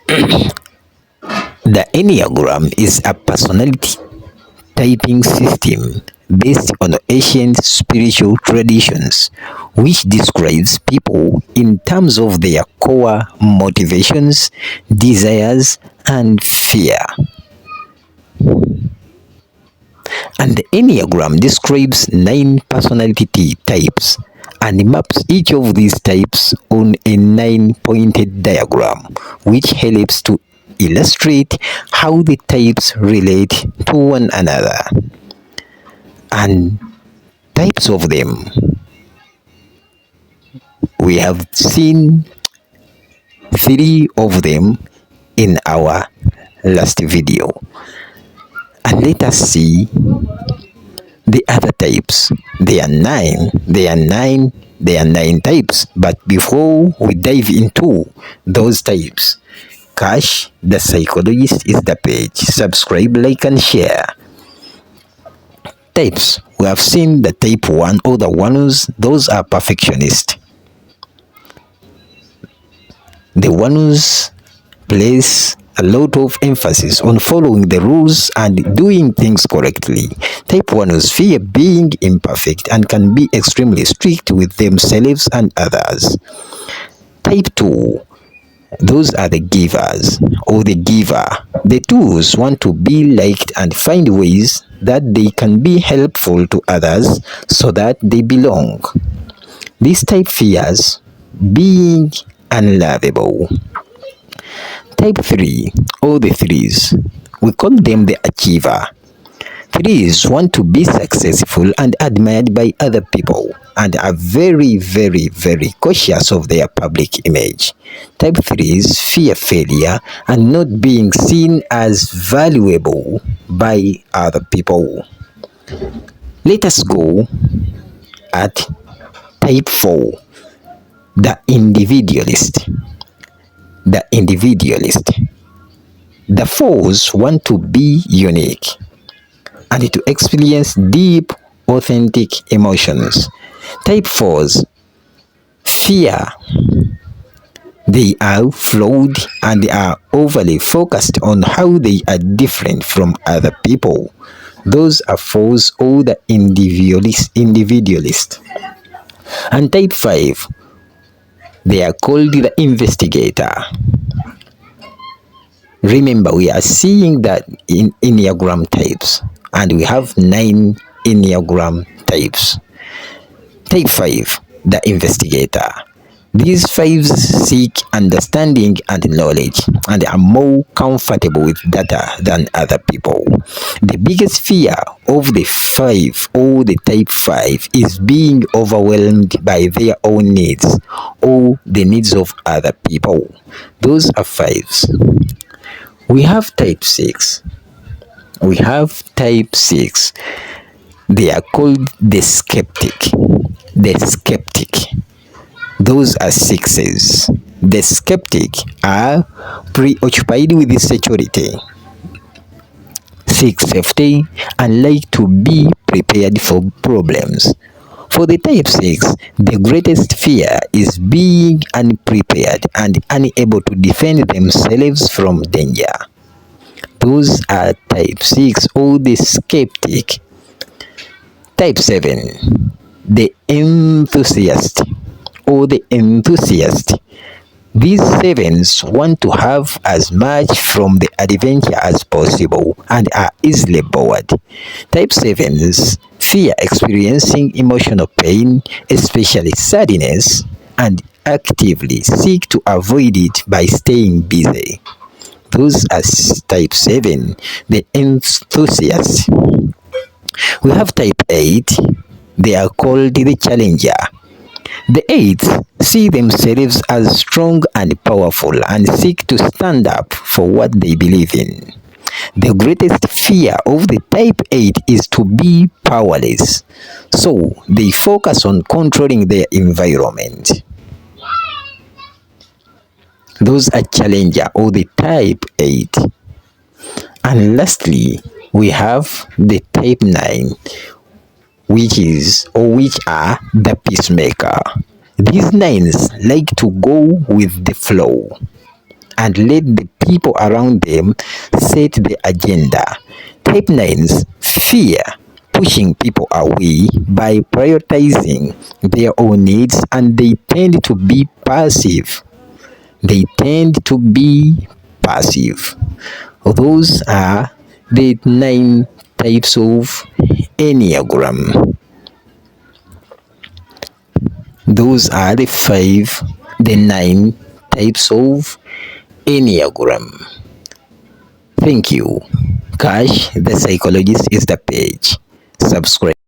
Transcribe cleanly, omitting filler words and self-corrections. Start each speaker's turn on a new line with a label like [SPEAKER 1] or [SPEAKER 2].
[SPEAKER 1] The Enneagram is a personality typing system based on ancient spiritual traditions, which describes people in terms of their core motivations, desires, and fear. And the Enneagram describes 9 personality types and maps each of these types on a 9-pointed diagram, which helps to illustrate how the types relate to one another. And types of them, we have seen 3 of them in our last video. And let us see the other types. There are 9 types. But before we dive into those types, Kash, the psychologist, is the page. Subscribe, like, and share. Types. We have seen the type 1 or the ones, those are perfectionists. The ones place a lot of emphasis on following the rules and doing things correctly. Type 1s fear being imperfect and can be extremely strict with themselves and others. Type 2, those are the givers or the giver. The 2s want to be liked and find ways that they can be helpful to others so that they belong. This type fears being unlovable. Type 3, or the 3s, we call them the achiever. 3s want to be successful and admired by other people and are very cautious of their public image. Type 3s fear failure and not being seen as valuable by other people. Let us go at type 4, the individualist. The 4s want to be unique and to experience deep, authentic emotions. Type 4s fear they are flawed and they are overly focused on how they are different from other people. Those are 4s or the individualist. And type 5, they are called the investigator. Remember, we are seeing that in Enneagram types, and we have 9 Enneagram types. Type 5, the investigator. These 5s seek understanding and knowledge and are more comfortable with data than other people. The biggest fear of the 5 or the type 5 is being overwhelmed by their own needs or the needs of other people. Those are 5s. We have type 6. They are called the skeptic. Those are 6s. The skeptic are preoccupied with security, seek safety, and like to be prepared for problems. For the type 6, the greatest fear is being unprepared and unable to defend themselves from danger. Those are type 6 or the skeptic. Type 7, the enthusiast. These 7s want to have as much from the adventure as possible and are easily bored. Type 7s fear experiencing emotional pain, especially sadness, and actively seek to avoid it by staying busy. Those are type 7, the enthusiast. We have type 8, they are called the challenger. The 8s see themselves as strong and powerful and seek to stand up for what they believe in. The greatest fear of the type 8 is to be powerless, so they focus on controlling their environment. Those are challenger or the type 8. And lastly, we have the type 9, which are the peacemaker. These 9s like to go with the flow and let the people around them set the agenda. Type 9s fear pushing people away by prioritizing their own needs, and they tend to be passive. They tend to be passive. Those are the 9 types of Enneagram. Those are the 9 types of Enneagram. Thank you. Kash, the psychologist, is the page. Subscribe.